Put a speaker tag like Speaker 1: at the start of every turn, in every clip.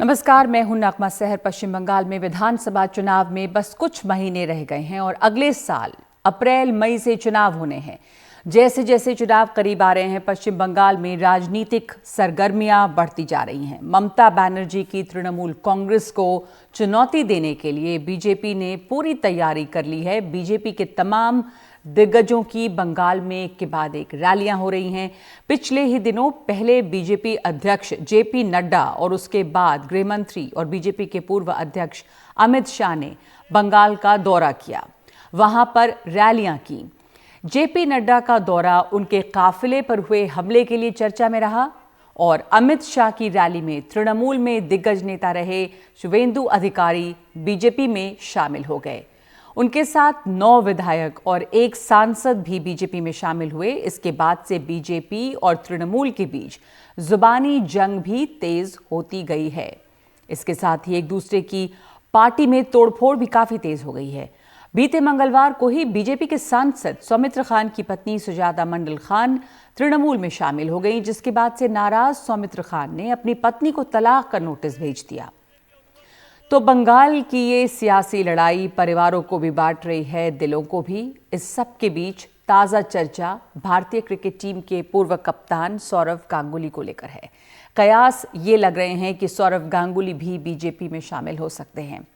Speaker 1: नमस्कार, मैं हूं नगमा सहर। पश्चिम बंगाल में विधानसभा चुनाव में बस कुछ महीने रह गए हैं और अगले साल अप्रैल मई से चुनाव होने हैं। जैसे जैसे चुनाव करीब आ रहे हैं, पश्चिम बंगाल में राजनीतिक सरगर्मियां बढ़ती जा रही हैं। ममता बनर्जी की तृणमूल कांग्रेस को चुनौती देने के लिए बीजेपी ने पूरी तैयारी कर ली है। बीजेपी के तमाम दिग्गजों की बंगाल में एक के बाद एक रैलियां हो रही हैं। पिछले ही दिनों पहले बीजेपी अध्यक्ष जेपी नड्डा और उसके बाद गृह मंत्री और बीजेपी के पूर्व अध्यक्ष अमित शाह ने बंगाल का दौरा किया, वहां पर रैलियां की। जेपी नड्डा का दौरा उनके काफिले पर हुए हमले के लिए चर्चा में रहा और अमित शाह की रैली में तृणमूल में दिग्गज नेता रहे शुवेंदु अधिकारी बीजेपी में शामिल हो गए। उनके साथ 9 विधायक और एक सांसद भी बीजेपी में शामिल हुए। इसके बाद से बीजेपी और तृणमूल के बीच जुबानी जंग भी तेज होती गई है। इसके साथ ही एक दूसरे की पार्टी में तोड़फोड़ भी काफी तेज हो गई है। बीते मंगलवार को ही बीजेपी के सांसद सौमित्र खान की पत्नी सुजाता मंडल खान तृणमूल में शामिल हो गई, जिसके बाद से नाराज सौमित्र खान ने अपनी पत्नी को तलाक का नोटिस भेज दिया। तो बंगाल की ये सियासी लड़ाई परिवारों को भी बांट रही है, दिलों को भी। इस सब के बीच ताज़ा चर्चा भारतीय क्रिकेट टीम के पूर्व कप्तान सौरव गांगुली को लेकर है। कयास ये लग रहे हैं कि सौरव गांगुली भी बीजेपी में शामिल हो सकते हैं।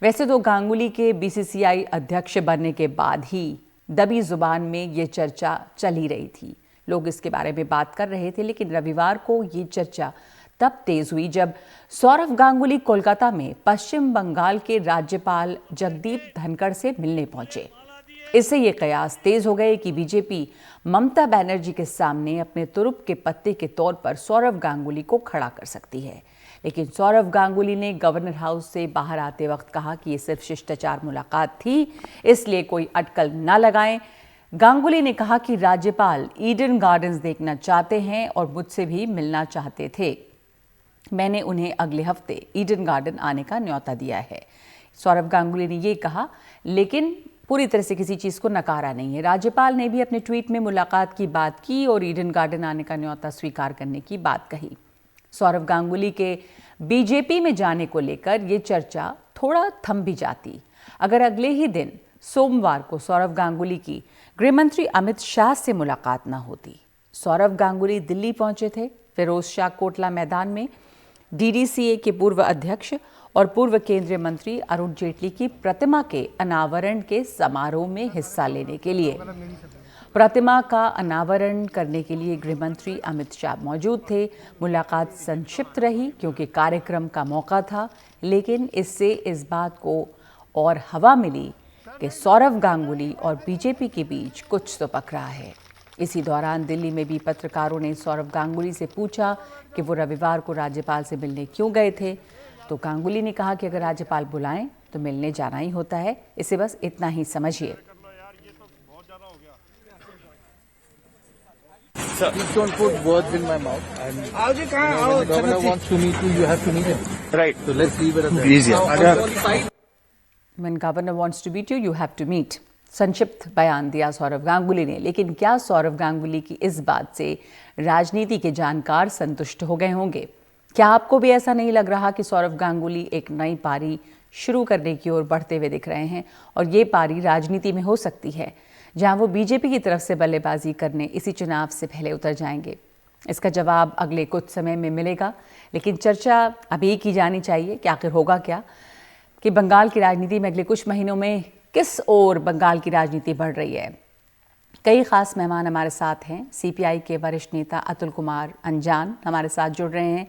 Speaker 1: वैसे तो गांगुली के बीसीसीआई अध्यक्ष बनने के बाद ही दबी जुबान में ये चर्चा चल ही रही थी। लोग इसके बारे में बात कर रहे थे, लेकिन रविवार को ये चर्चा तब तेज हुई जब सौरव गांगुली कोलकाता में पश्चिम बंगाल के राज्यपाल जगदीप धनखड़ से मिलने पहुंचे। इससे ये कयास तेज हो गए कि बीजेपी ममता बनर्जी के सामने अपने तुरुप के पत्ते के तौर पर सौरव गांगुली को खड़ा कर सकती है। लेकिन सौरव गांगुली ने गवर्नर हाउस से बाहर आते वक्त कहा कि ये सिर्फ शिष्टाचार मुलाकात थी, इसलिए कोई अटकल न लगाएं। गांगुली ने कहा कि राज्यपाल ईडन गार्डन्स देखना चाहते हैं और मुझसे भी मिलना चाहते थे। मैंने उन्हें अगले हफ्ते ईडन गार्डन आने का न्योता दिया है। सौरव गांगुली ने ये कहा, लेकिन पूरी तरह से किसी चीज़ को नकारा नहीं है। राज्यपाल ने भी अपने ट्वीट में मुलाकात की बात की और ईडन गार्डन आने का न्योता स्वीकार करने की बात कही। सौरव गांगुली के बीजेपी में जाने को लेकर ये चर्चा थोड़ा थम भी जाती अगर अगले ही दिन सोमवार को सौरव गांगुली की गृहमंत्री अमित शाह से मुलाकात न होती। सौरव गांगुली दिल्ली पहुंचे थे। फिरोज शाह कोटला मैदान में डीडीसीए के पूर्व अध्यक्ष और पूर्व केंद्रीय मंत्री अरुण जेटली की प्रतिमा के अनावरण के समारोह में हिस्सा लेने के लिए। प्रतिमा का अनावरण करने के लिए गृहमंत्री अमित शाह मौजूद थे। मुलाकात संक्षिप्त रही क्योंकि कार्यक्रम का मौका था, लेकिन इससे इस बात को और हवा मिली कि सौरव गांगुली और बीजेपी के बीच कुछ तो पक रहा है। इसी दौरान दिल्ली में भी पत्रकारों ने सौरव गांगुली से पूछा कि वो रविवार को राज्यपाल से मिलने क्यों गए थे। तो गांगुली ने कहा कि अगर राज्यपाल बुलाएं तो मिलने जाना ही होता है, इसे बस इतना ही समझिए।
Speaker 2: Please don't put words in my mouth. And when the governor wants to meet you, you have to meet him. Right. So let's leave it at that.
Speaker 3: Easier.
Speaker 1: When governor wants to meet you, you have to meet. संक्षिप्त बयान दिया सौरव गांगुली ने। लेकिन क्या सौरव गांगुली की इस बात से राजनीति के जानकार संतुष्ट हो गए होंगे? क्या आपको भी ऐसा नहीं लग रहा कि सौरव गांगुली एक नई पारी शुरू करने की ओर बढ़ते हुए दिख रहे हैं और ये पारी राजनीति में हो सकती है, जहां वो बीजेपी की तरफ से बल्लेबाजी करने इसी चुनाव से पहले उतर जाएंगे? इसका जवाब अगले कुछ समय में मिलेगा, लेकिन चर्चा अभी की जानी चाहिए कि आखिर होगा क्या, कि बंगाल की राजनीति में अगले कुछ महीनों में किस ओर बंगाल की राजनीति बढ़ रही है। कई खास मेहमान हमारे साथ हैं। सीपीआई के वरिष्ठ नेता अतुल कुमार अंजान हमारे साथ जुड़ रहे हैं।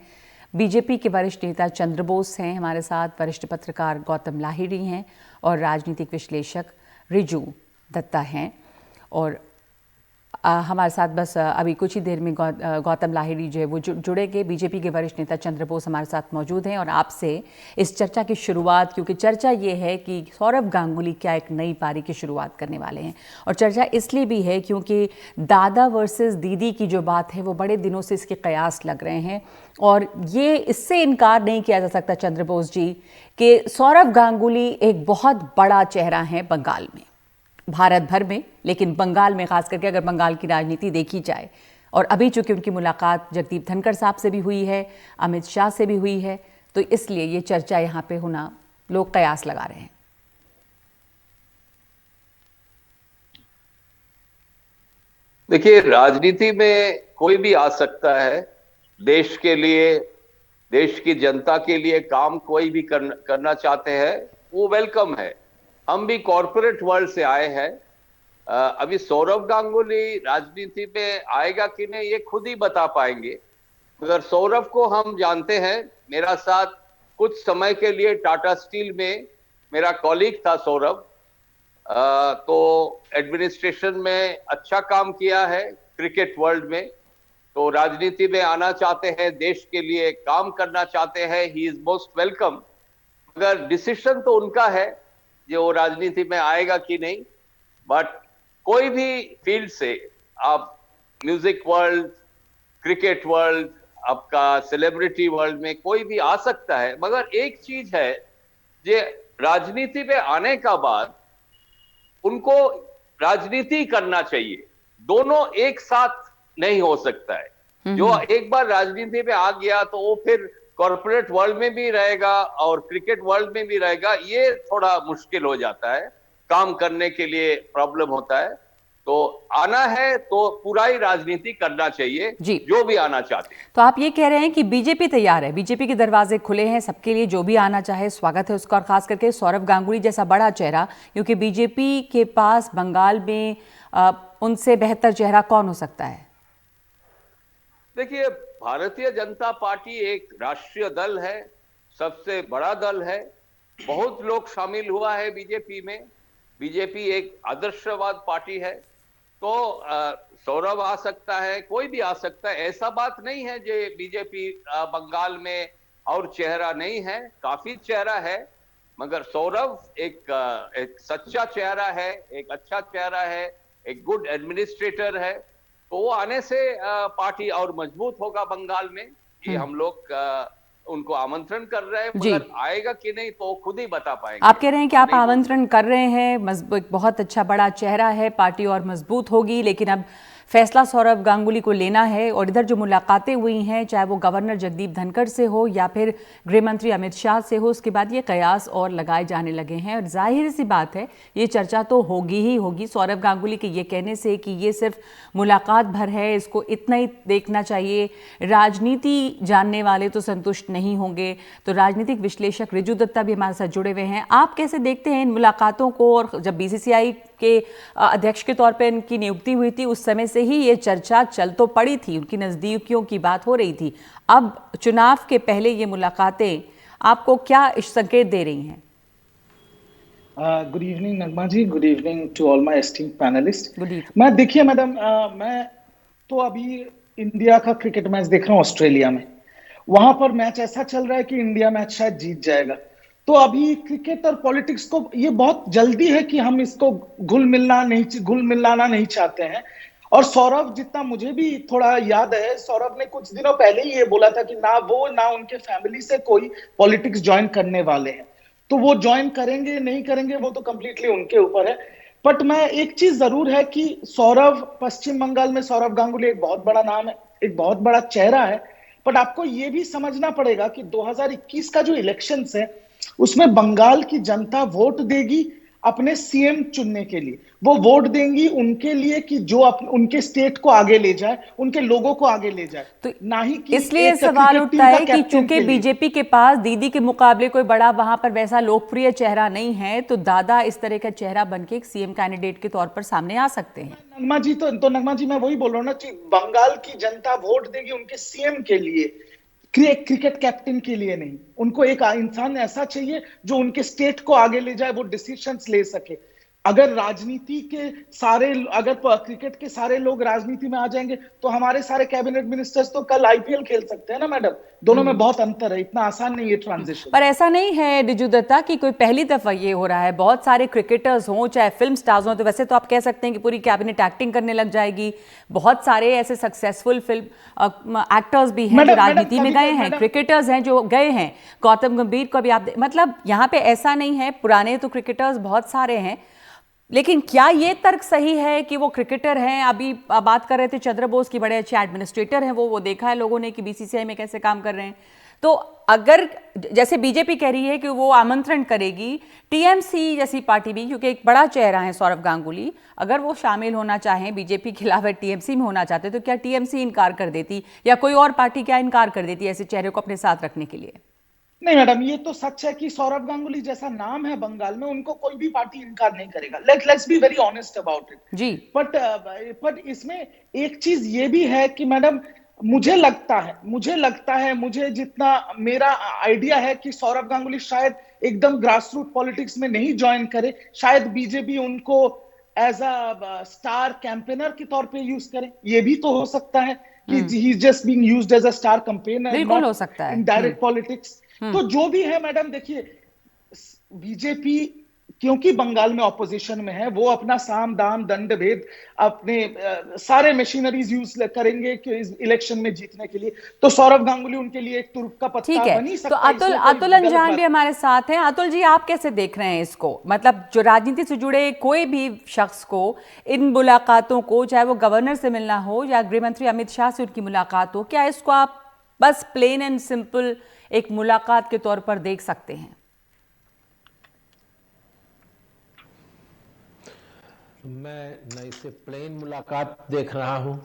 Speaker 1: बीजेपी के वरिष्ठ नेता चंद्र बोस हैं हमारे साथ, वरिष्ठ पत्रकार गौतम लाहिड़ी हैं और राजनीतिक विश्लेषक रिजू दत्ता हैं। और हमारे साथ बस अभी कुछ ही देर में गौतम लाहिड़ी जो है वो जुड़ेंगे। बीजेपी के वरिष्ठ नेता चंद्र बोस हमारे साथ मौजूद हैं और आपसे इस चर्चा की शुरुआत, क्योंकि चर्चा ये है कि सौरव गांगुली क्या एक नई पारी की शुरुआत करने वाले हैं, और चर्चा इसलिए भी है क्योंकि दादा वर्सेस दीदी की जो बात है वो बड़े दिनों से इसके कयास लग रहे हैं और ये इससे इनकार नहीं किया जा सकता चंद्र बोस जी कि सौरव गांगुली एक बहुत बड़ा चेहरा है बंगाल में, भारत भर में, लेकिन बंगाल में खास करके अगर बंगाल की राजनीति देखी जाए। और अभी चूंकि उनकी मुलाकात जगदीप धनखड़ साहब से भी हुई है, अमित शाह से भी हुई है, तो इसलिए ये चर्चा यहाँ पे होना लोग कयास लगा रहे हैं।
Speaker 3: देखिए, राजनीति में कोई भी आ सकता है। देश के लिए, देश की जनता के लिए काम कोई भी करना चाहते हैं, वो वेलकम है। हम भी कॉरपोरेट वर्ल्ड से आए हैं। अभी सौरव गांगुली राजनीति में आएगा कि नहीं ये खुद ही बता पाएंगे, मगर सौरव को हम जानते हैं। मेरा साथ कुछ समय के लिए टाटा स्टील में मेरा कॉलीग था सौरव। तो एडमिनिस्ट्रेशन में अच्छा काम किया है क्रिकेट वर्ल्ड में। तो राजनीति में आना चाहते हैं, देश के लिए काम करना चाहते हैं, ही इज मोस्ट वेलकम। मगर डिसीजन तो उनका है जो वो राजनीति में आएगा कि नहीं। बट कोई भी फील्ड से, आप म्यूजिक वर्ल्ड, क्रिकेट वर्ल्ड, आपका सेलिब्रिटी वर्ल्ड में कोई भी आ सकता है। मगर एक चीज है, जे राजनीति में आने का बाद उनको राजनीति करना चाहिए। दोनों एक साथ नहीं हो सकता है। जो एक बार राजनीति में आ गया तो वो फिर कॉर्पोरेट वर्ल्ड में भी रहेगा और क्रिकेट वर्ल्ड में भी रहेगा। ये थोड़ा मुश्किल हो जाता है, काम करने के लिए प्रॉब्लम होता है। तो आना है तो पूरा ही राजनीति करना चाहिए जी, जो भी आना चाहते हैं।
Speaker 1: तो आप ये कह रहे हैं कि बीजेपी तैयार है, बीजेपी के दरवाजे खुले हैं सबके लिए, जो भी आना चाहे स्वागत है उसका। और खास करके सौरव गांगुली जैसा बड़ा चेहरा, क्योंकि बीजेपी के पास बंगाल में उनसे बेहतर चेहरा कौन हो सकता है?
Speaker 3: देखिए, भारतीय जनता पार्टी एक राष्ट्रीय दल है, सबसे बड़ा दल है। बहुत लोग शामिल हुआ है बीजेपी में। बीजेपी एक आदर्शवाद पार्टी है। तो सौरभ आ सकता है, कोई भी आ सकता है। ऐसा बात नहीं है जो बीजेपी बंगाल में और चेहरा नहीं है, काफी चेहरा है। मगर सौरभ एक सच्चा चेहरा है, एक अच्छा चेहरा है, एक गुड एडमिनिस्ट्रेटर है। तो वो आने से पार्टी और मजबूत होगा बंगाल में। ये हम लोग उनको आमंत्रण कर रहे हैं, मगर आएगा कि नहीं तो खुद ही बता पाएंगे।
Speaker 1: आप कह रहे हैं कि आप आमंत्रण कर रहे हैं, बहुत अच्छा बड़ा चेहरा है, पार्टी और मजबूत होगी, लेकिन अब फैसला सौरव गांगुली को लेना है। और इधर जो मुलाकातें हुई हैं, चाहे वो गवर्नर जगदीप धनखड़ से हो या फिर गृह मंत्री अमित शाह से हो, उसके बाद ये कयास और लगाए जाने लगे हैं। और जाहिर सी बात है, ये चर्चा तो होगी ही होगी। सौरव गांगुली के ये कहने से कि ये सिर्फ मुलाकात भर है, इसको इतना ही देखना चाहिए, राजनीति जानने वाले तो संतुष्ट नहीं होंगे। तो राजनीतिक विश्लेषक रिजू दत्ता भी हमारे साथ जुड़े हुए हैं। आप कैसे देखते हैं इन मुलाकातों को? और जब बीसीसीआई के अध्यक्ष के तौर पर इनकी नियुक्ति हुई थी, उस समय से ही ये चर्चा चल तो पड़ी थी, उनकी नजदीकियों की बात हो रही थी। अब चुनाव के पहले ये मुलाकातें आपको क्या संकेत दे रही हैं?
Speaker 4: Good evening Nagma ji, good evening to all my esteemed panellist. मैं देखिए मैडम, मैं तो अभी इंडिया का क्रिकेट मैच देख रहा हूँ ऑस्ट्रेलिया में। वहां पर मैच ऐसा चल रहा है कि इंडिया मैच शायद जीत जाएगा। तो अभी क्रिकेट और पॉलिटिक्स को ये बहुत जल्दी है कि हम इसको घुल मिलाना नहीं चाहते हैं। और सौरभ, जितना मुझे भी थोड़ा याद है, सौरभ ने कुछ दिनों पहले ही ये बोला था कि ना वो ना उनके फैमिली से कोई पॉलिटिक्स ज्वाइन करने वाले हैं। तो वो ज्वाइन करेंगे नहीं करेंगे वो तो कंप्लीटली उनके ऊपर है। बट मैं एक चीज जरूर है कि सौरभ, पश्चिम बंगाल में सौरभ गांगुली एक बहुत बड़ा नाम है, एक बहुत बड़ा चेहरा है। बट आपको ये भी समझना पड़ेगा कि 2021 का जो इलेक्शंस है उसमें बंगाल की जनता वोट देगी अपने सीएम चुनने के लिए। वो वोट देंगी उनके लिए कि जो उनके स्टेट को आगे ले जाए, उनके लोगों को आगे ले जाए, तो ना ही कि
Speaker 1: इसलिए सवाल उठता है कि चूंकि बीजेपी के पास दीदी के मुकाबले कोई बड़ा वहां पर वैसा लोकप्रिय चेहरा नहीं है, तो दादा इस तरह का चेहरा बनके एक सीएम कैंडिडेट के तौर पर सामने आ सकते हैं।
Speaker 4: नगमा जी, तो नगमा जी मैं वही बोल रहा हूँ ना कि बंगाल की जनता वोट देगी उनके सीएम के लिए, क्रिकेट कैप्टन के लिए नहीं। उनको एक इंसान ऐसा चाहिए जो उनके स्टेट को आगे ले जाए, वो डिसीजंस ले सके। अगर क्रिकेट के सारे लोग राजनीति में आ जाएंगे तो हमारे सारे कैबिनेट मिनिस्टर्स तो कल आईपीएल खेल सकते हैं ना मैडम। दोनों में बहुत अंतर है, इतना आसान नहीं है ट्रांजिशन।
Speaker 1: पर ऐसा नहीं है रिजू दत्ता कि कोई पहली दफा ये हो रहा है। बहुत सारे क्रिकेटर्स हों चाहे फिल्म स्टार्स हों, तो वैसे तो आप कह सकते हैं कि पूरी कैबिनेट एक्टिंग करने लग जाएगी। बहुत सारे ऐसे सक्सेसफुल फिल्म एक्टर्स भी हैं जो राजनीति में गए हैं, क्रिकेटर्स हैं जो गए हैं। गौतम गंभीर को भी आप मतलब यहाँ पे ऐसा नहीं है, पुराने तो क्रिकेटर्स बहुत सारे हैं। लेकिन क्या ये तर्क सही है कि वो क्रिकेटर हैं? अभी बात कर रहे थे चंद्र बोस की, बड़े अच्छे एडमिनिस्ट्रेटर हैं वो देखा है लोगों ने कि बीसीसीआई में कैसे काम कर रहे हैं। तो अगर जैसे बीजेपी कह रही है कि वो आमंत्रण करेगी, टीएमसी जैसी पार्टी भी, क्योंकि एक बड़ा चेहरा है सौरभ गांगुली, अगर वो शामिल होना चाहें, बीजेपी के अलावा टीएमसी में होना चाहते, तो क्या टीएमसी इनकार कर देती या कोई और पार्टी क्या इनकार कर देती ऐसे चेहरे को अपने साथ रखने के लिए?
Speaker 4: नहीं मैडम, ये तो सच है कि सौरभ गांगुली जैसा नाम है बंगाल में, उनको कोई भी पार्टी इनकार नहीं करेगा। Let's be very honest about it
Speaker 1: जी।
Speaker 4: बट इसमें एक चीज ये भी है कि मैडम, मुझे जितना मेरा आइडिया है कि सौरभ गांगुली शायद एकदम ग्रासरूट पॉलिटिक्स में नहीं ज्वाइन करे, शायद बीजेपी उनको एज अ स्टार कैंपेनर के तौर पे यूज करे। ये भी तो हो सकता है कि he is just being used as a star campaigner,
Speaker 1: बिल्कुल हो सकता है
Speaker 4: इन डायरेक्ट पॉलिटिक्स। तो जो भी है मैडम, देखिए बीजेपी क्योंकि बंगाल में ऑपोजिशन में है, वो अपना साम दाम दंड भेद अपने सारे मशीनरीज यूज करेंगे कि इस इलेक्शन में जीतने के लिए। तो सौरभ गांगुली उनके लिए एक तुरुप का पत्ता बनी सकता है।
Speaker 1: तो अतुल अंजान भी हमारे साथ हैं। अतुल जी, आप कैसे देख रहे हैं इसको? मतलब जो राजनीति से जुड़े कोई भी शख्स को इन मुलाकातों को, चाहे वो गवर्नर से मिलना हो या गृह मंत्री अमित शाह से उनकी मुलाकात हो, क्या इसको आप बस प्लेन एंड सिंपल एक मुलाकात के तौर पर देख सकते हैं?
Speaker 5: मैं न इसे प्लेन मुलाकात देख रहा हूं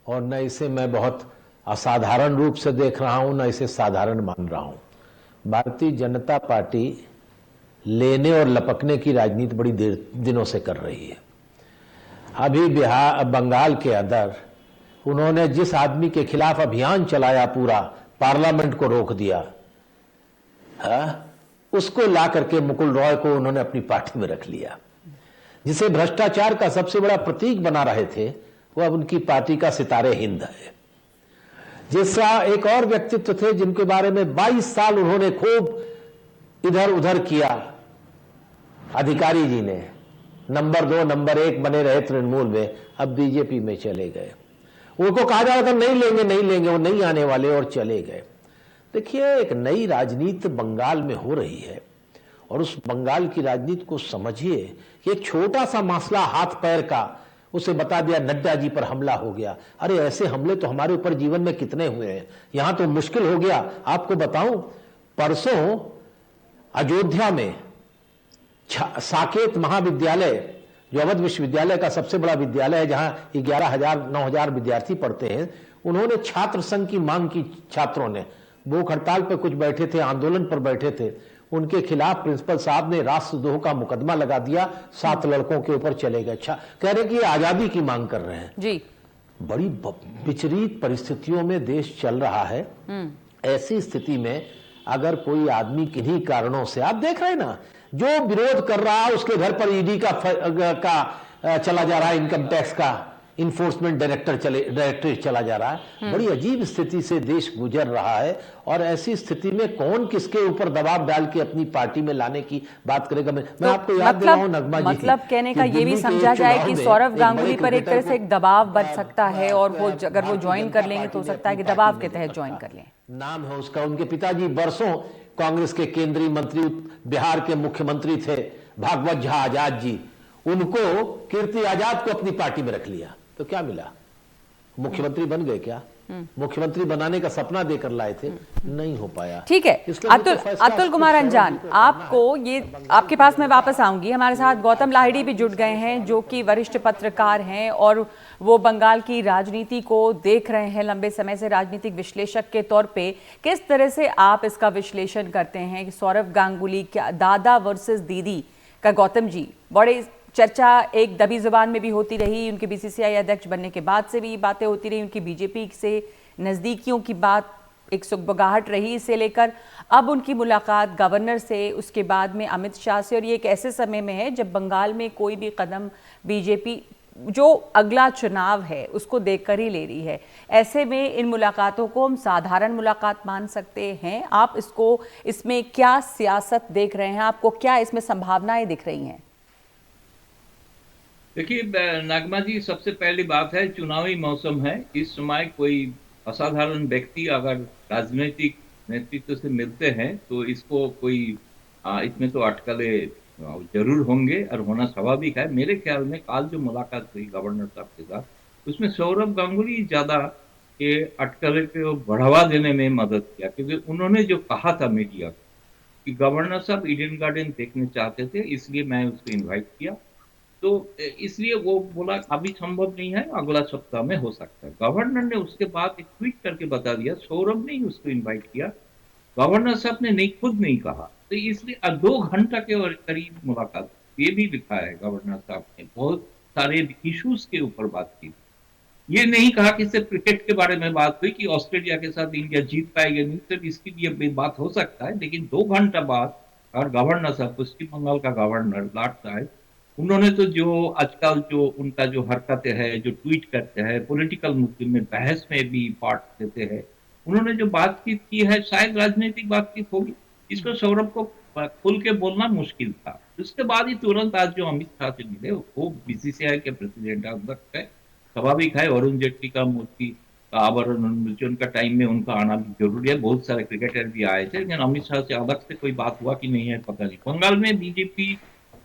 Speaker 5: और न इसे मैं बहुत असाधारण रूप से देख रहा हूं, न इसे साधारण मान रहा हूं। भारतीय जनता पार्टी लेने और लपकने की राजनीति बड़ी दिनों से कर रही है। अभी बंगाल के अंदर उन्होंने जिस आदमी के खिलाफ अभियान चलाया, पूरा पार्लियामेंट को रोक दिया, उसको ला करके मुकुल रॉय को उन्होंने अपनी पार्टी में रख लिया। जिसे भ्रष्टाचार का सबसे बड़ा प्रतीक बना रहे थे, वो अब उनकी पार्टी का सितारे हिंद है। जिसका एक और व्यक्तित्व थे जिनके बारे में 22 साल उन्होंने खूब इधर उधर किया, अधिकारी जी ने नंबर 2 नंबर 1 बने रहे तृणमूल में, अब बीजेपी में चले गए। उनको कहा जा रहा था नहीं लेंगे, वो नहीं आने वाले, और चले गए। देखिए, एक नई राजनीति बंगाल में हो रही है और उस बंगाल की राजनीति को समझिए कि एक छोटा सा मसला हाथ पैर का, उसे बता दिया नड्डा जी पर हमला हो गया। अरे ऐसे हमले तो हमारे ऊपर जीवन में कितने हुए हैं, यहां तो मुश्किल हो गया। आपको बताऊं, परसों अयोध्या में साकेत महाविद्यालय, जो अवध विश्वविद्यालय का सबसे बड़ा विद्यालय है, जहां 11,000-9,000 विद्यार्थी पढ़ते हैं, उन्होंने छात्र संघ की मांग की। छात्रों ने भूख हड़ताल पर कुछ बैठे थे, आंदोलन पर बैठे थे, उनके खिलाफ प्रिंसिपल साहब ने राष्ट्रद्रोह का मुकदमा लगा दिया, 7 लड़कों के ऊपर चले गए। कह रहे कि ये आजादी की मांग कर रहे हैं
Speaker 1: जी।
Speaker 5: बड़ी विचलित परिस्थितियों में देश चल रहा है। ऐसी स्थिति में अगर कोई आदमी किन्हीं कारणों से, आप देख रहे हैं ना, जो विरोध कर रहा है उसके घर पर ईडी का चला जा रहा है, इनकम टैक्स का इन्फोर्समेंट डायरेक्टरेट चला जा रहा है। बड़ी अजीब स्थिति से देश गुजर रहा है और ऐसी स्थिति में कौन किसके ऊपर दबाव डाल के अपनी पार्टी में लाने की बात करेगा? मैं आपको याद दिला रहा हूं नगमा जी,
Speaker 1: मतलब कहने का ये भी समझा जाए कि सौरभ गांगुली पर एक तरह से एक दबाव बन सकता है और वो अगर वो ज्वाइन कर लेंगे तो हो सकता है कि दबाव के तहत ज्वाइन कर लें।
Speaker 5: नाम है उसका, उनके पिताजी बरसों कांग्रेस के केंद्रीय मंत्री, बिहार के मुख्यमंत्री थे भागवत झा आजाद जी, उनको कीर्ति आजाद को अपनी पार्टी में रख लिया तो क्या मिला? मुख्यमंत्री बन गए क्या? मुख्यमंत्री बनाने का सपना देकर लाए थे, नहीं हो पाया।
Speaker 1: ठीक है अतुल कुमार अंजान, आपको ये, आपके पास मैं वापस आऊंगी। हमारे साथ गौतम लाहिड़ी भी जुड़ गए हैं, जो कि वरिष्ठ पत्रकार हैं और वो बंगाल की राजनीति को देख रहे हैं लंबे समय से, राजनीतिक विश्लेषक के तौर पे। किस तरह से आप इसका विश्लेषण करते हैं कि सौरभ गांगुली क्या दादा वर्सेस दीदी का, गौतम जी, बड़े चर्चा एक दबी जुबान में भी होती रही, उनके बीसीसीआई अध्यक्ष बनने के बाद से भी बातें होती रही, उनकी बीजेपी से नज़दीकियों की बात एक सुगबगाहट रही इसे लेकर। अब उनकी मुलाकात गवर्नर से, उसके बाद में अमित शाह से, और ये एक ऐसे समय में है जब बंगाल में कोई भी कदम बीजेपी जो अगला चुनाव है उसको देखकर ही ले रही है। ऐसे में इन मुलाकातों को हम साधारण मुलाकात मान सकते हैं? आप इसको, इसमें क्या सियासत देख रहे हैं? आपको क्या इसमें संभावनाएं दिख रही हैं?
Speaker 6: देखिए नागमा जी, सबसे पहली बात है चुनावी मौसम है। इस समय कोई असाधारण व्यक्ति अगर राजनीतिक नेतृत्व से मिलते हैं तो इसको कोई इसमें तो अटकले जरूर होंगे और होना स्वाभाविक है। मेरे ख्याल में कल जो मुलाकात हुई गवर्नर साहब के साथ, उसमें सौरभ गांगुली ज्यादा के अटकलें को बढ़ावा देने में मदद किया, क्योंकि उन्होंने जो कहा था मीडिया को कि गवर्नर साहब ईडन गार्डन देखने चाहते थे, इसलिए मैं उसको इनवाइट किया। तो इसलिए वो बोला अभी संभव नहीं है, अगला सप्ताह में हो सकता है। गवर्नर ने उसके बाद एक ट्वीट करके बता दिया, सौरभ ने ही उसको इनवाइट किया, गवर्नर साहब ने नहीं, खुद नहीं कहा। तो इसलिए 2 घंटा के करीब मुलाकात, ये भी लिखा है गवर्नर साहब ने, बहुत सारे इश्यूज के ऊपर बात की। ये नहीं कहा कि सिर्फ क्रिकेट के बारे में बात हुई कि ऑस्ट्रेलिया के साथ इंडिया जीत पाएगा, नहीं, सिर्फ इसके लिए बात हो सकता है, लेकिन 2 घंटा बाद और गवर्नर साहब, पश्चिम बंगाल का गवर्नर लॉर्ड साहब, उन्होंने तो जो आजकल जो उनका जो हरकतें है, जो ट्वीट करते हैं, पॉलिटिकल मुद्दे में बहस में भी पार्ट लेते हैं, उन्होंने जो बातचीत की है शायद राजनीतिक बातचीत होगी, इसको सौरभ को खुल के बोलना मुश्किल था। उसके बाद ही तुरंत आज जो अमित शाह से मिले, वो बीसीसीआई के प्रेसिडेंट अध्यक्ष है, स्वाभाविक है, अरुण जेटली का मूर्ति का आवरण उन्मोचन का टाइम में उनका आना भी जरूरी है, बहुत सारे क्रिकेटर भी आए थे, लेकिन अमित शाह से अलग से कोई बात हुआ कि नहीं है पता नहीं। बंगाल में बीजेपी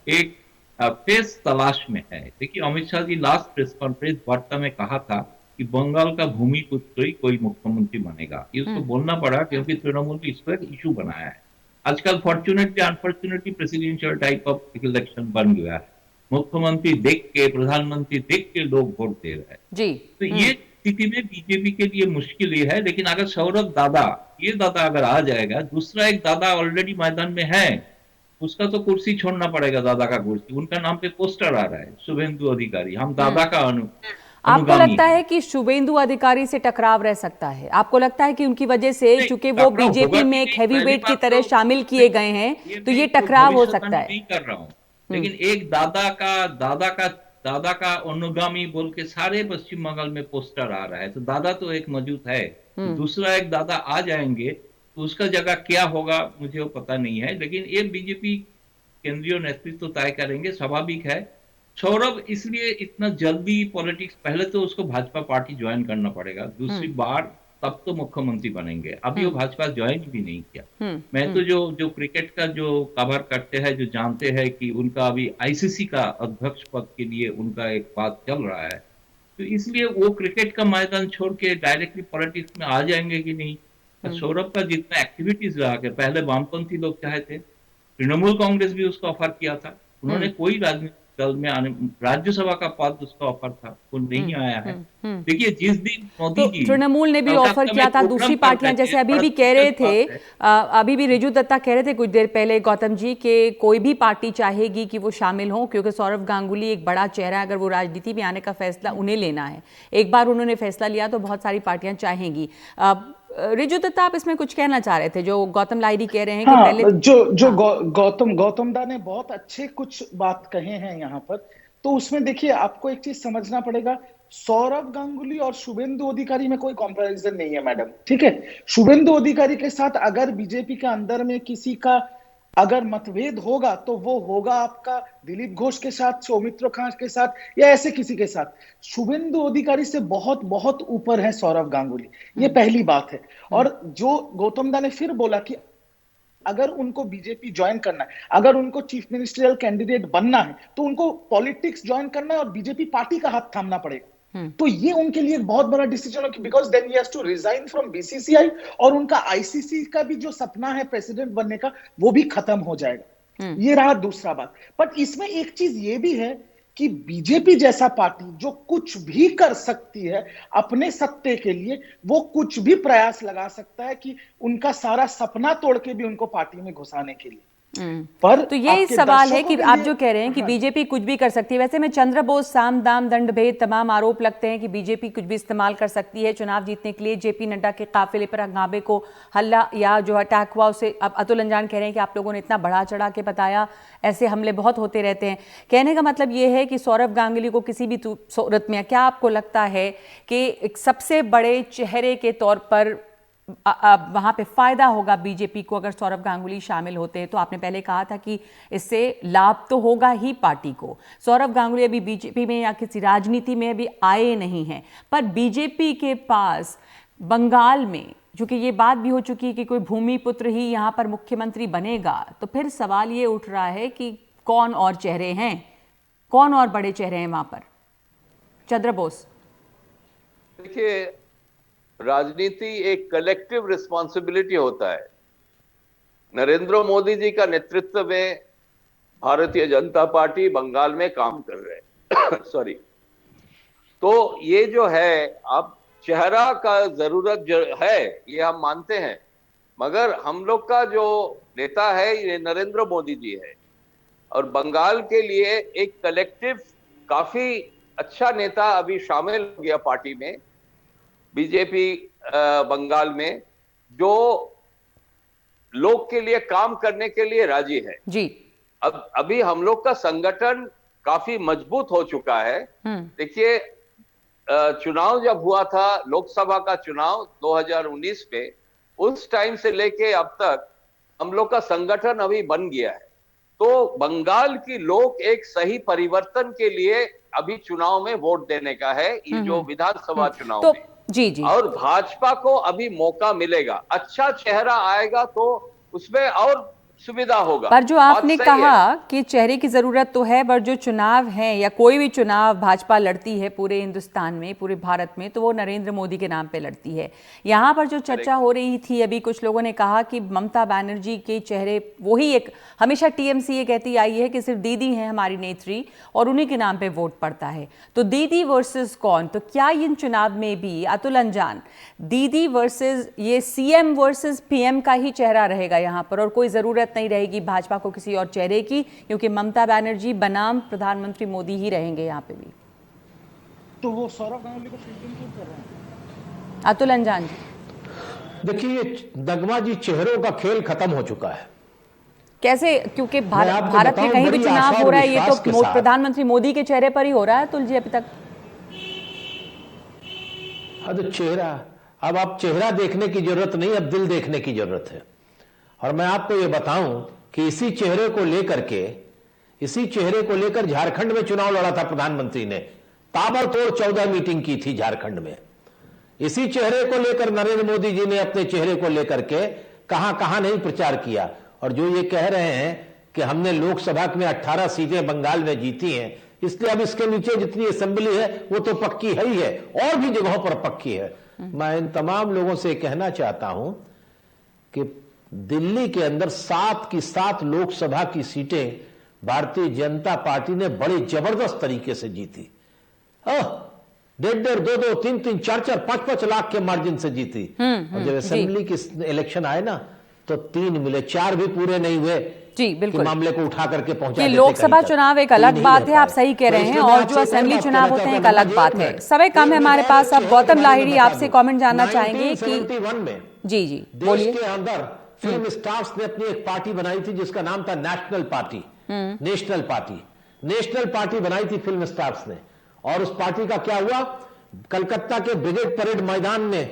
Speaker 6: एक फेस तलाश में है। देखिए, Amit Shah ji last press conference वार्ता में कहा था कि बंगाल का भूमिपुत्र ही कोई मुख्यमंत्री बनेगा, ये उसको बोलना पड़ा क्योंकि तृणमूल ने इसको एक इशू बनाया है। आजकल fortunately unfortunately presidential type of election बन गया है, मुख्यमंत्री देख के, प्रधानमंत्री देख के लोग वोट दे रहे हैं जी। तो ये स्थिति में बीजेपी के लिए मुश्किल ये है, लेकिन अगर सौरभ दादा, ये दादा अगर आ जाएगा, दूसरा एक दादा ऑलरेडी मैदान में है, उसका तो कुर्सी छोड़ना पड़ेगा, दादा का कुर्सी, उनका नाम पे पोस्टर आ रहा है, शुभेंदु अधिकारी, हम दादा का
Speaker 1: आपको लगता है कि शुभेंदु अधिकारी से टकराव रह सकता है? आपको लगता है कि उनकी वजह से, चूंकि वो बीजेपी में एक हैवीवेट की तरह शामिल किए गए हैं, तो ये टकराव हो सकता है?
Speaker 6: नहीं कर रहा हूँ, लेकिन एक दादा का अनुगामी बोल के सारे पश्चिम बंगाल में पोस्टर आ रहा है, तो दादा तो एक मौजूद है, तो दूसरा एक दादा आ जाएंगे तो उसका जगह क्या होगा मुझे वो पता नहीं है, लेकिन ये बीजेपी केंद्रीय नेतृत्व तो तय करेंगे, स्वाभाविक है। सौरभ इसलिए इतना जल्दी पॉलिटिक्स, पहले तो उसको भाजपा पार्टी ज्वाइन करना पड़ेगा, दूसरी बार तब तो मुख्यमंत्री बनेंगे, अभी वो भाजपा ज्वाइन भी नहीं किया। मैं तो जो क्रिकेट का जो कवर करते हैं, जो जानते हैं कि उनका अभी आईसीसी का अध्यक्ष पद के लिए उनका एक बात चल रहा है, तो इसलिए वो क्रिकेट का मैदान छोड़ के डायरेक्टली पॉलिटिक्स में आ जाएंगे कि नहीं। सौरभ का जितना एक्टिविटीज रहा के, पहले वामपंथी लोग चाहे थे, तृणमूल कांग्रेस भी उसको ऑफर किया था, उन्होंने कोई राजनीतिक दल में आने, राज्यसभा का पद उसका ऑफर था, वो नहीं आया है। देखिए, जिस दिन मोदी जी,
Speaker 1: तृणमूल ने भी ऑफर किया था, दूसरी पार्टियां जैसे अभी भी कह रहे थे, अभी भी रिजू दत्ता कह रहे थे कुछ देर पहले गौतम जी के कोई भी पार्टी चाहेगी कि वो शामिल हो, क्योंकि सौरभ गांगुली एक बड़ा चेहरा है, अगर वो राजनीति में आने का फैसला उन्हें लेना है, एक बार उन्होंने फैसला लिया तो बहुत सारी पार्टियां चाहेंगी। रिजू दत्ता, आप इसमें कुछ कहना चाह रहे थे, जो गौतम लाहिरी कह रहे हैं कि पहले
Speaker 4: गौतम दा ने बहुत अच्छे कुछ बात कहे हैं यहाँ पर। तो उसमें देखिए, आपको एक चीज समझना पड़ेगा, सौरभ गांगुली और शुभेंदु अधिकारी में कोई कंपैरिजन नहीं है मैडम, ठीक है। शुभेंदु अधिकारी के साथ अगर बीजेपी के अंदर में किसी का अगर मतभेद होगा तो वो होगा आपका दिलीप घोष के साथ, सौमित्र खान के साथ, या ऐसे किसी के साथ। शुभेंदु अधिकारी से बहुत बहुत ऊपर है सौरभ गांगुली, ये पहली बात है। और जो गौतम दा ने फिर बोला कि अगर उनको बीजेपी ज्वाइन करना है, अगर उनको चीफ मिनिस्टरियल कैंडिडेट बनना है, तो उनको पॉलिटिक्स ज्वाइन करना है और बीजेपी पार्टी का हाथ थामना पड़ेगा। तो ये उनके लिए एक बहुत बड़ा डिसीजन है, because then he has to resign from BCCI, और उनका आईसीसी का भी जो सपना है प्रेसिडेंट बनने का, वो भी खत्म हो जाएगा। ये रहा दूसरा बात। बट इसमें एक चीज ये भी है कि बीजेपी जैसा पार्टी जो कुछ भी कर सकती है अपने सत्ते के लिए, वो कुछ भी प्रयास लगा सकता है कि उनका सारा सपना तोड़ के भी उनको पार्टी में घुसाने के लिए।
Speaker 1: पर तो यही सवाल है कि आप जो कह रहे हैं कि बीजेपी कुछ भी कर सकती है, वैसे में चंद्र बोस, साम दाम दंड भेद तमाम आरोप लगते हैं कि बीजेपी कुछ भी इस्तेमाल कर सकती है चुनाव जीतने के लिए। जेपी नड्डा के काफिले पर हंगामे को हल्ला या जो अटैक हुआ उसे अब अतुल अंजान कह रहे हैं कि आप लोगों ने इतना बढ़ा चढ़ा के बताया, ऐसे हमले बहुत होते रहते हैं। कहने का मतलब ये है कि सौरभ गांगुली को किसी भी सूरत में, क्या आपको लगता है कि एक सबसे बड़े चेहरे के तौर पर वहां पे फायदा होगा बीजेपी को अगर सौरभ गांगुली शामिल होते हैं? तो आपने पहले कहा था कि इससे लाभ तो होगा ही पार्टी को। सौरभ गांगुली अभी बीजेपी में या किसी राजनीति में अभी आए नहीं हैं, पर बीजेपी के पास बंगाल में चूंकि ये बात भी हो चुकी है कि कोई भूमिपुत्र ही यहाँ पर मुख्यमंत्री बनेगा, तो फिर सवाल ये उठ रहा है कि कौन और चेहरे हैं, कौन और बड़े चेहरे हैं वहां पर? चंद्र बोस,
Speaker 3: देखिए, राजनीति एक कलेक्टिव रिस्पॉन्सिबिलिटी होता है। नरेंद्र मोदी जी का नेतृत्व में भारतीय जनता पार्टी बंगाल में काम कर रहे हैं सॉरी। तो ये जो है, अब चेहरा का जरूरत है, ये हम मानते हैं, मगर हम लोग का जो नेता है ये नरेंद्र मोदी जी है, और बंगाल के लिए एक कलेक्टिव काफी अच्छा नेता अभी शामिल हो गया पार्टी में, बीजेपी बंगाल में, जो लोग के लिए काम करने के लिए राजी है
Speaker 1: जी।
Speaker 3: अब अभी हम लोग का संगठन काफी मजबूत हो चुका है। देखिए, चुनाव जब हुआ था, लोकसभा का चुनाव 2019 में, उस टाइम से लेके अब तक हम लोग का संगठन अभी बन गया है। तो बंगाल की लोग एक सही परिवर्तन के लिए अभी चुनाव में वोट देने का है, ये जो विधानसभा चुनाव
Speaker 1: तो
Speaker 3: में।
Speaker 1: जी जी,
Speaker 3: और भाजपा को अभी मौका मिलेगा, अच्छा चेहरा आएगा तो उसमें और सुविधा होगा।
Speaker 1: पर जो आपने कहा कि चेहरे की जरूरत तो है, पर जो चुनाव है या कोई भी चुनाव भाजपा लड़ती है पूरे हिंदुस्तान में, पूरे भारत में, तो वो नरेंद्र मोदी के नाम पे लड़ती है। यहाँ पर जो चर्चा हो रही थी अभी, कुछ लोगों ने कहा कि ममता बनर्जी के चेहरे, वही एक हमेशा टीएमसी ये कहती आई है कि सिर्फ दीदी हैं हमारी नेत्री और उन्हीं के नाम पे वोट पड़ता है। तो दीदी वर्सेस कौन? तो क्या इन चुनाव में भी, अतुल अंजान, दीदी वर्सेस ये सीएम वर्सेस पीएम का ही चेहरा रहेगा यहाँ पर, और कोई जरूरत नहीं रहेगी भाजपा को किसी और चेहरे की, क्योंकि ममता बनर्जी बनाम प्रधानमंत्री मोदी ही रहेंगे यहाँ पे भी?
Speaker 4: तो वो सौरभ गांगुली को फील्डिंग क्यों कर रहे हैं?
Speaker 1: अतुल अंजान जी,
Speaker 5: देखिए नगमा जी, चेहरों का खेल खत्म हो चुका है।
Speaker 1: कैसे? क्योंकि भारत में कहीं भी चुनाव हो रहा है, ये तो प्रधानमंत्री मोदी के चेहरे पर ही हो रहा है अतुल जी अभी तक।
Speaker 5: तो चेहरा, अब आप चेहरा देखने की जरूरत नहीं, अब दिल देखने की जरूरत है। और मैं आपको ये बताऊं कि इसी चेहरे को लेकर झारखंड में चुनाव लड़ा था प्रधानमंत्री ने, ताबड़तोड़ 14 मीटिंग की थी झारखंड में। इसी चेहरे को लेकर नरेंद्र मोदी जी ने अपने चेहरे को लेकर के कहां कहां नहीं प्रचार किया। और जो ये कह रहे हैं कि हमने लोकसभा में 18 सीटें बंगाल में जीती हैं, इसलिए अब इसके नीचे जितनी असेंबली है वो तो पक्की है ही है, और भी जगहों पर पक्की है। मैं इन तमाम लोगों से कहना चाहता हूं कि दिल्ली के अंदर 7 की 7 लोकसभा की सीटें भारतीय जनता पार्टी ने बड़ी जबरदस्त तरीके से जीती। 1.5, 2, 3, 4, 5 लाख के मार्जिन से जीती। और जब असेंबली की इलेक्शन आए ना, तो 3 मिले, 4 भी पूरे नहीं हुए
Speaker 1: जी, बिल्कुल,
Speaker 5: मामले को उठा करके पहुंचा।
Speaker 1: लोकसभा चुनाव एक अलग बात है, आप सही कह रहे हैं, और जो असेंबली चुनाव होते हैं एक अलग बात है। समय कम है हमारे पास। अब गौतम लाहिड़ी आपसे कमेंट जानना चाहेंगे कि जी जी बोलिए।
Speaker 5: देश के अंदर फिल्म स्टार्स ने अपनी एक पार्टी बनाई थी जिसका नाम था नेशनल पार्टी बनाई थी फिल्म स्टार्स ने। और उस पार्टी का क्या हुआ, कलकत्ता के ब्रिगेड परेड मैदान में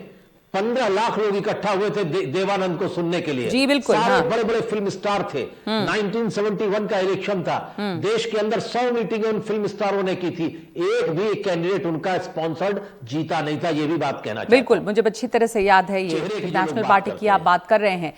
Speaker 5: 15 लाख लोग इकट्ठा हुए थे देवानंद को सुनने के लिए।
Speaker 1: जी बिल्कुल,
Speaker 5: सारे बड़े बड़े फिल्म स्टार थे। 1971 का इलेक्शन था, देश के अंदर 100 मीटिंगें उन फिल्म स्टारों ने की थी, एक भी कैंडिडेट उनका स्पॉन्सर्ड जीता नहीं था। ये भी बात कहना चाहिए।
Speaker 1: बिल्कुल, मुझे अच्छी तरह से याद है, ये नेशनल पार्टी की आप बात कर रहे हैं।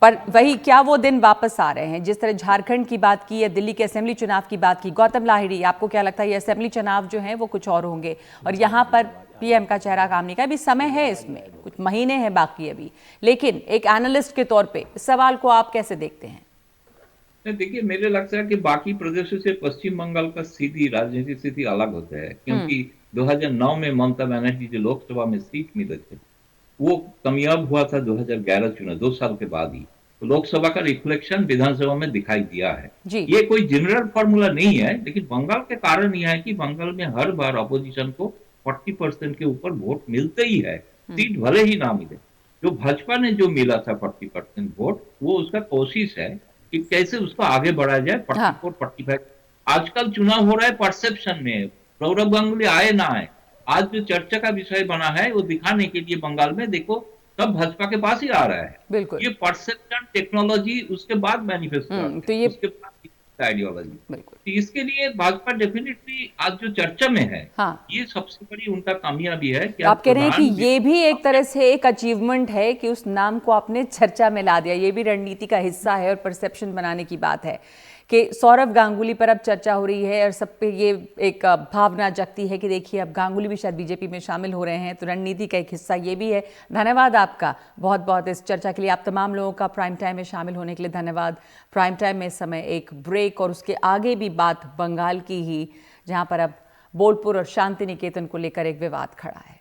Speaker 1: पर वही, क्या वो दिन वापस आ रहे हैं? जिस तरह झारखंड की बात की या दिल्ली के असेंबली चुनाव की बात की, गौतम लाहिड़ी आपको क्या लगता है, ये असेंबली चुनाव जो हैं वो कुछ और होंगे और यहाँ पर पीएम का चेहरा काम नहीं का? अभी समय है, इसमें कुछ महीने हैं बाकी अभी, लेकिन एक एनालिस्ट के तौर पे इस सवाल को आप कैसे देखते हैं?
Speaker 6: देखिए, मेरे लगता है कि बाकी प्रदेशों से पश्चिम बंगाल का स्थिति, राजनीतिक स्थिति अलग होता है, क्योंकि 2009 में ममता बनर्जी जो लोकसभा में सीट मिले थे वो कामयाब हुआ था 2011 चुनाव, 2 साल के बाद ही। तो लोकसभा का रिफ्लेक्शन विधानसभा में दिखाई दिया है। ये कोई जनरल फॉर्मूला नहीं है, लेकिन बंगाल के कारण यह है कि बंगाल में हर बार अपोजिशन को 40% के ऊपर वोट मिलते ही है, सीट भले ही ना मिले। जो भाजपा ने जो मिला था 40% वोट, वो उसका कोशिश है कि कैसे उसको आगे बढ़ाया जाए 44, 45। आजकल चुनाव हो रहा है परसेप्शन में, सौरभ गांगुली आए ना आए, आज जो चर्चा का विषय बना है वो दिखाने के लिए बंगाल में देखो सब भाजपा के पास ही आ रहा है।
Speaker 1: बिल्कुल,
Speaker 6: ये परसेप्शन टेक्नोलॉजी उसके बाद मैनिफेस्टो,
Speaker 1: तो ये
Speaker 6: उसके बाद आइडियोलॉजी। तो इसके लिए भाजपा डेफिनेटली आज जो चर्चा में है, ये सबसे बड़ी उनका कामयाबी है कि
Speaker 1: आप कह रहे हैं कि ये भी एक तरह से एक अचीवमेंट है कि उस नाम को आपने चर्चा में ला दिया, ये भी रणनीति का हिस्सा है और परसेप्शन बनाने की बात है। कि सौरव गांगुली पर अब चर्चा हो रही है और सब पे ये एक भावना जगती है कि देखिए अब गांगुली भी शायद बीजेपी में शामिल हो रहे हैं, तो रणनीति का एक हिस्सा ये भी है। धन्यवाद आपका बहुत बहुत इस चर्चा के लिए। आप तमाम लोगों का प्राइम टाइम में शामिल होने के लिए धन्यवाद। प्राइम टाइम में इस समय एक ब्रेक और उसके आगे भी बात बंगाल की ही, जहां पर अब बोलपुर और शांति निकेतन को लेकर एक विवाद खड़ा है।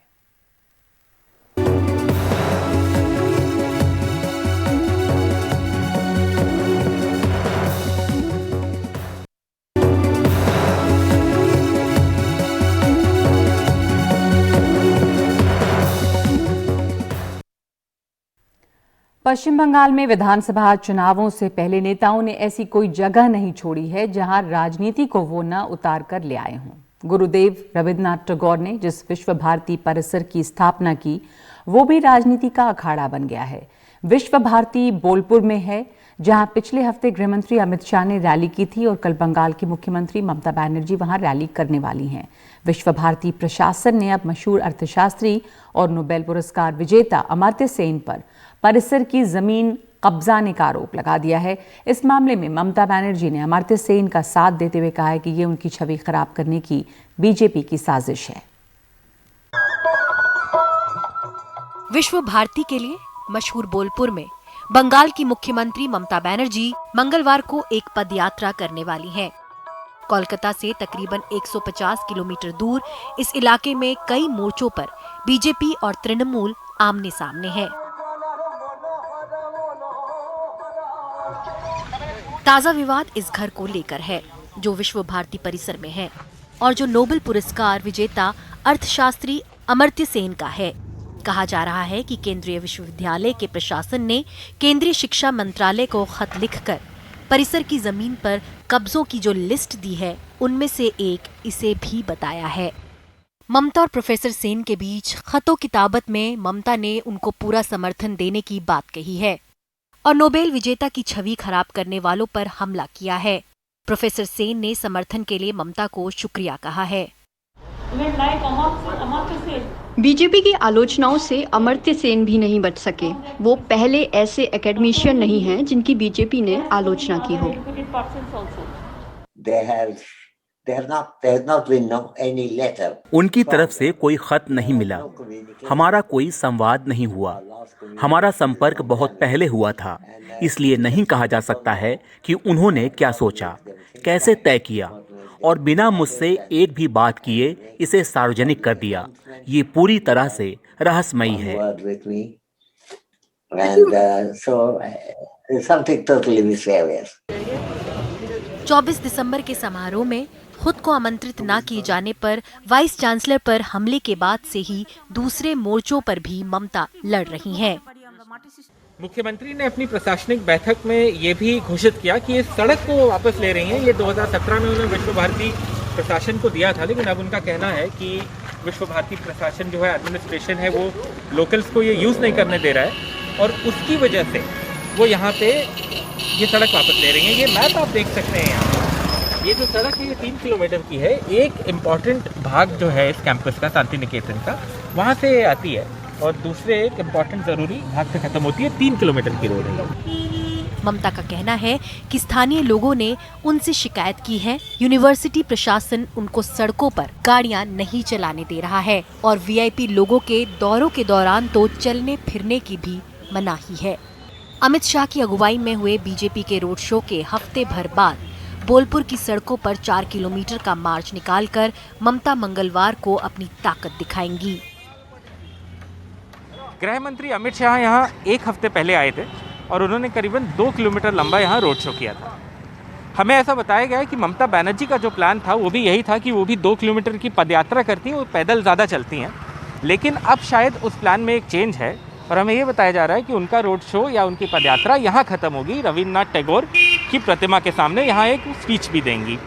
Speaker 1: पश्चिम बंगाल में विधानसभा चुनावों से पहले नेताओं ने ऐसी कोई जगह नहीं छोड़ी है जहां राजनीति को वो न उतार कर ले आए हों। गुरुदेव रविन्द्रनाथ टैगोर ने जिस विश्व भारती परिसर की स्थापना की, वो भी राजनीति का अखाड़ा बन गया है। विश्व भारती बोलपुर में है, जहां पिछले हफ्ते गृहमंत्री अमित शाह ने रैली की थी और कल बंगाल की मुख्यमंत्री ममता बनर्जी वहां रैली करने वाली हैं। विश्व भारती प्रशासन ने अब मशहूर अर्थशास्त्री और नोबेल पुरस्कार विजेता अमर्त्य सेन पर परिसर की जमीन कब्जाने का आरोप लगा दिया है। इस मामले में ममता बनर्जी ने अमर्त्य सेन का साथ देते हुए कहा है कि ये उनकी छवि खराब करने की बीजेपी की साजिश है।
Speaker 7: विश्व भारती के लिए मशहूर बोलपुर में बंगाल की मुख्यमंत्री ममता बनर्जी मंगलवार को एक पदयात्रा करने वाली हैं। कोलकाता से तकरीबन 150 किलोमीटर दूर इस इलाके में कई मोर्चों पर बीजेपी और तृणमूल आमने सामने हैं। ताजा विवाद इस घर को लेकर है जो विश्व भारती परिसर में है और जो नोबेल पुरस्कार विजेता अर्थशास्त्री अमर्त्य सेन का है। कहा जा रहा है कि केंद्रीय विश्वविद्यालय के प्रशासन ने केंद्रीय शिक्षा मंत्रालय को खत लिखकर परिसर की जमीन पर कब्जों की जो लिस्ट दी है, उनमें से एक इसे भी बताया है। ममता और प्रोफेसर सेन के बीच खतों किताबत में ममता ने उनको पूरा समर्थन देने की बात कही है और नोबेल विजेता की छवि खराब करने वालों पर हमला किया है। प्रोफेसर सेन ने समर्थन के लिए ममता को शुक्रिया कहा है।
Speaker 8: बीजेपी की आलोचनाओं से अमर्त्य सेन भी नहीं बच सके। वो पहले ऐसे एकेडमिशियन नहीं हैं जिनकी बीजेपी ने आलोचना की हो।
Speaker 9: उनकी तरफ से कोई खत नहीं मिला, हमारा कोई संवाद नहीं हुआ। हमारा संपर्क बहुत पहले हुआ था, इसलिए नहीं कहा जा सकता है कि उन्होंने क्या सोचा, कैसे तय किया और बिना मुझसे एक भी बात किए इसे सार्वजनिक कर दिया। ये पूरी तरह से रहस्यमयी है।
Speaker 7: 24 दिसंबर के समारोह में खुद को आमंत्रित न किए जाने पर वाइस चांसलर पर हमले के बाद से ही दूसरे मोर्चों पर भी ममता लड़ रही हैं।
Speaker 10: मुख्यमंत्री ने अपनी प्रशासनिक बैठक में ये भी घोषित किया कि इस सड़क को वापस ले रही हैं। ये 2017 में उन्होंने विश्व भारती प्रशासन को दिया था, लेकिन अब उनका कहना है कि विश्व भारती प्रशासन जो है, एडमिनिस्ट्रेशन है, वो लोकल्स को ये यूज़ नहीं करने दे रहा है और उसकी वजह से वो यहाँ पे ये सड़क वापस ले रही हैं। ये मैप आप देख सकते हैं यहाँ। ये जो सड़क है ये 3 किलोमीटर की है। एक इम्पॉर्टेंट भाग जो है इस कैंपस का, शांति निकेतन का, वहाँ से आती है और दूसरे एक इम्पॉर्टेंट जरूरी भाग से खत्म होती है। 3 किलोमीटर की रोड है।
Speaker 7: ममता का कहना है कि स्थानीय लोगों ने उनसे शिकायत की है। यूनिवर्सिटी प्रशासन उनको सड़कों पर गाड़ियां नहीं चलाने दे रहा है और वीआईपी लोगों के दौरों के दौरान तो चलने फिरने की भी मनाही है। अमित शाह की अगुवाई में हुए बीजेपी के रोड शो के हफ्ते भर बाद बोलपुर की सड़कों पर 4 किलोमीटर का मार्च निकालकर ममता मंगलवार को अपनी ताकत दिखाएंगी।
Speaker 10: गृह मंत्री अमित शाह यहाँ एक हफ्ते पहले आए थे और उन्होंने करीबन 2 किलोमीटर लंबा यहाँ रोड शो किया था। हमें ऐसा बताया गया है कि ममता बनर्जी का जो प्लान था वो भी यही था कि वो भी 2 किलोमीटर की पदयात्रा करती हैं, वो पैदल ज़्यादा चलती हैं। लेकिन अब शायद उस प्लान में एक चेंज है और हमें ये बताया जा रहा है कि उनका रोड शो या उनकी पदयात्रा यहाँ ख़त्म होगी। रविन्द्रनाथ टैगोर की प्रतिमा के सामने यहाँ एक स्पीच भी देंगी।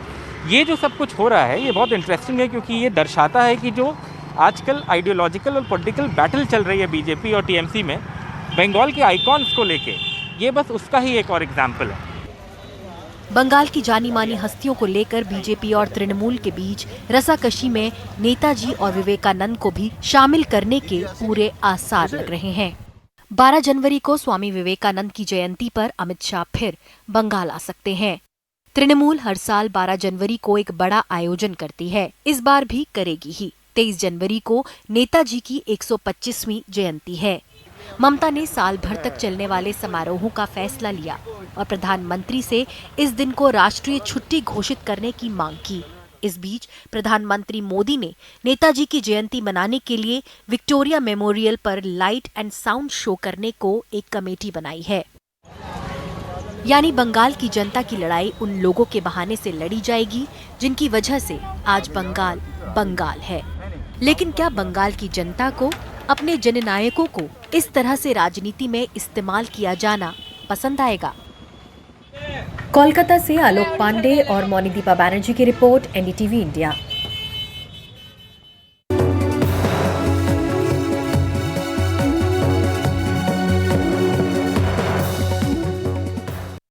Speaker 10: ये जो सब कुछ हो रहा है ये बहुत इंटरेस्टिंग है, क्योंकि ये दर्शाता है कि जो आजकल आइडियोलॉजिकल और पॉलिटिकल बैटल चल रही है बीजेपी और टीएमसी में बंगाल के आइकॉन्स को लेके, ये बस उसका ही एक और एग्जाम्पल है।
Speaker 7: बंगाल की जानी मानी हस्तियों को लेकर बीजेपी और तृणमूल के बीच रसाकशी में नेताजी और विवेकानंद को भी शामिल करने के पूरे आसार लग रहे हैं। 12 जनवरी को स्वामी विवेकानंद की जयंती पर अमित शाह फिर बंगाल आ सकते हैं। तृणमूल हर साल 12 जनवरी को एक बड़ा आयोजन करती है, इस बार भी करेगी ही। 23 जनवरी को नेताजी की 125वीं जयंती है। ममता ने साल भर तक चलने वाले समारोहों का फैसला लिया और प्रधानमंत्री से इस दिन को राष्ट्रीय छुट्टी घोषित करने की मांग की। इस बीच प्रधानमंत्री मोदी ने नेताजी की जयंती मनाने के लिए विक्टोरिया मेमोरियल पर लाइट एंड साउंड शो करने को एक कमेटी बनाई है। यानी बंगाल की जनता की लड़ाई उन लोगों के बहाने से लड़ी जाएगी जिनकी वजह से आज बंगाल बंगाल है। लेकिन क्या बंगाल की जनता को अपने जननायकों को इस तरह से राजनीति में इस्तेमाल किया जाना पसंद आएगा? कोलकाता से आलोक पांडे और मोनिदीपा बनर्जी की रिपोर्ट, एनडीटीवी इंडिया।